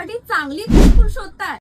मुलांसाठी चांगली प्री-स्कूल शोधताय?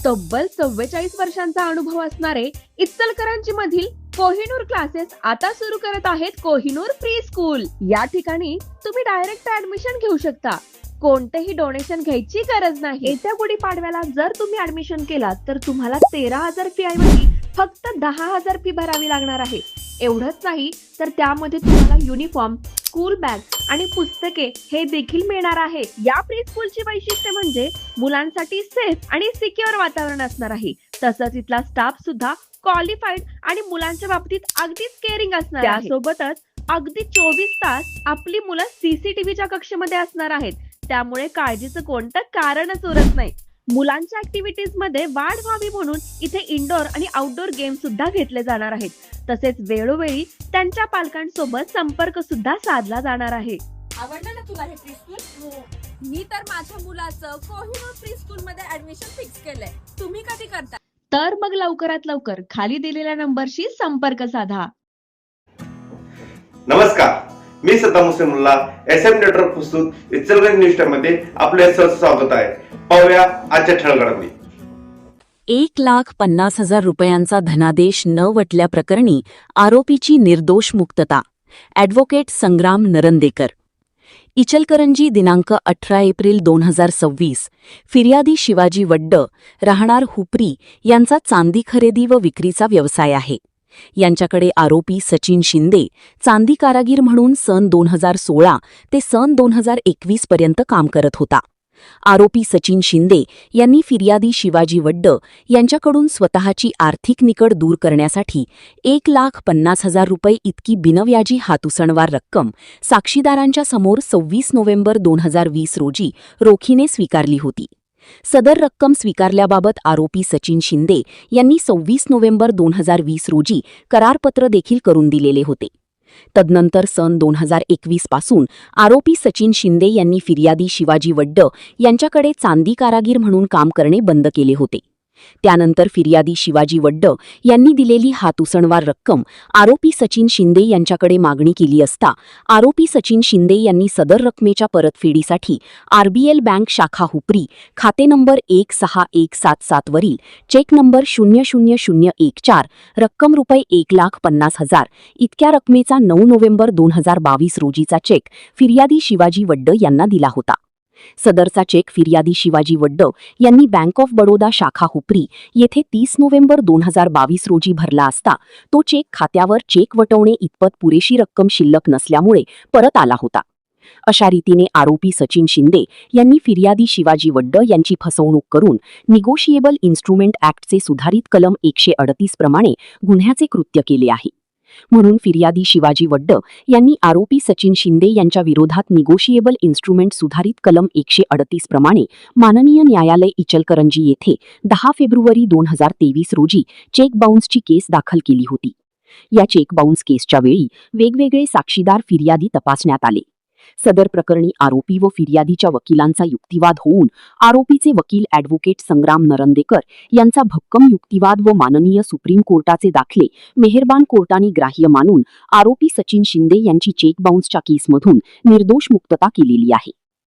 तब्बल 44 वर्षांचा अनुभव असणारे इचलकरंजी मधील कोहिनूर क्लासेस आता सुरू करत आहेत कोहिनूर प्री स्कूल। या ठिकाणी तुम्ही डायरेक्ट ऍडमिशन घेऊ शकता। कोणतेही डोनेशन घ्यायची गरज नाही। येत्या गुढीपाडव्याला जर तुम्ही ऍडमिशन केलात तर तुम्हाला 13,000 फी ऐवजी फक्त 10,000 फी भरावी लागणार आहे। एवढंच नाही तर त्यामध्ये तुम्हाला युनिफॉर्म, स्कूल बॅग आणि पुस्तके हे देखील मिळणार आहे। या प्री स्कूलची वैशिष्ट्य म्हणजे मुलांसाठी सेफ आणि सिक्युअर वातावरण असणार आहे। तसंच इथला स्टाफ सुद्धा क्वालिफाईड आणि मुलांच्या बाबतीत अगदीच केअरिंग असणार आहे। त्यासोबतच अगदी 24 तास आपली मुलं सीसीटीव्हीच्या कक्षेमध्ये असणार आहेत। त्यामुळे काळजीचं कोणतं कारणच उरत नाही। मुलांच्या ऍक्टिव्हिटीज मध्ये वाढ व्हावी म्हणून इथे इंडोर आणि आउटडोर गेम सुद्धा घेतले जाणार आहेत। तसेच वेळोवेळी त्यांच्या पालकांसोबत संपर्क सुद्धा साधला जाणार आहे। आवडलं ना तुला हे प्री-स्कूल? मी तर माझ्या मुलाचं कोहिनूर प्री-स्कूल मध्ये ऍडमिशन फिक्स केलंय। तुम्ही कधी करता? तर मग लवकरात लवकर खाली दिलेल्या नंबरशी संपर्क साधा। नमस्कार, मी सद्दाम हुसेन मुल्ला, SM नेटवर्क प्रस्तुत इचलकरंजी न्यूज टाइम मध्ये आपले सहर्ष स्वागत आहे। पाहूया आजच्या ठळक घडामोडी। 1,50,000 रुपयांचा धनादेश न वटल्याप्रकरणी आरोपीची निर्दोष मुक्तता। ॲडव्होकेट संग्राम नरंदेकर। इचलकरंजी दिनांक 18 एप्रिल 2026 फिर्यादी शिवाजी वड्ड राहणार हुपरी यांचा चांदी खरेदी व विक्रीचा व्यवसाय आहे। यांच्याकडे आरोपी सचिन शिंदे चांदी कारागीर म्हणून सन 2016 ते सन 2021 पर्यंत काम करत होता। आरोपी सचिन शिंदे यांनी फिर्यादी शिवाजी वड्ड यांच्याकडून स्वतःची आर्थिक निकड दूर करण्यासाठी 1,50,000 रुपये इतकी बिनव्याजी हातउसणवार रक्कम साक्षीदारांच्या समोर 26 नोव्हेंबर 2020 रोजी रोखीने स्वीकारली होती। सदर रक्कम स्वीकारल्याबाबत आरोपी सचिन शिंदे यांनी 26 नोव्हेंबर 2020 रोजी करारपत्र देखील करून दिलेले होते। तदनंतर सन 2021 पासून आरोपी सचिन शिंदे यांनी फिर्यादी शिवाजी वड्ड यांच्याकडे चांदी कारागीर म्हणून काम करणे बंद केले होते। त्यानंतर फिर्यादी शिवाजी वड्ड यांनी दिलेली हातउसणवार रक्कम आरोपी सचिन शिंदे यांच्याकडे मागणी केली असता आरोपी सचिन शिंदे यांनी सदर रकमेच्या परतफेडीसाठी RBL बँक शाखा हुपरी खाते नंबर 16177 वरील चेक नंबर 00014 रक्कम रुपये 1,50,000 इतक्या रकमेचा 9 नोव्हेंबर 2022 रोजीचा चेक फिर्यादी शिवाजी वड्ड यांना दिला होता। सदरचा चेक फिर्यादी शिवाजी वड्ड यांनी बँक ऑफ बडोदा शाखा हुपरी येथे 30 नोव्हेंबर 2022 रोजी भरला असता तो चेक खात्यावर चेक वटवणे इतपत पुरेशी रक्कम शिल्लक नसल्यामुळे परत आला होता। अशा रीतीने आरोपी सचिन शिंदे यांनी फिर्यादी शिवाजी वड्ड यांची फसवणूक करून निगोशिएबल इन्स्ट्रुमेंट ऍक्टचे सुधारित कलम 138 प्रमाणे गुन्ह्याचे कृत्य केले आहे। म्हणून फिर्यादी शिवाजी वड्ड यांनी आरोपी सचिन शिंदे यांच्या विरोधात निगोशिएबल इन्स्ट्रुमेंट सुधारित कलम 138 प्रमाणे माननीय न्यायालय इचलकरंजी येथे 10 फेब्रुवारी 2023 रोजी चेक बाउन्सची केस दाखल केली होती। या चेक बाउन्स केसच्या वेळी वेगवेगळे साक्षीदार फिर्यादी तपासण्यात आले। सदर प्रकरणी आरोपी व फिर्यादीच्या वकिलांचा युक्तिवाद होऊन आरोपीचे वकील ॲडव्होकेट संग्राम नरंदेकर यांचा भक्कम युक्तिवाद व माननीय सुप्रीम कोर्टाचे दाखले मेहरबान कोर्टाने ग्राह्य मानून आरोपी सचिन शिंदे यांची चेक बाउन्सच्या केसमधून निर्दोष मुक्तता केलेली आहे।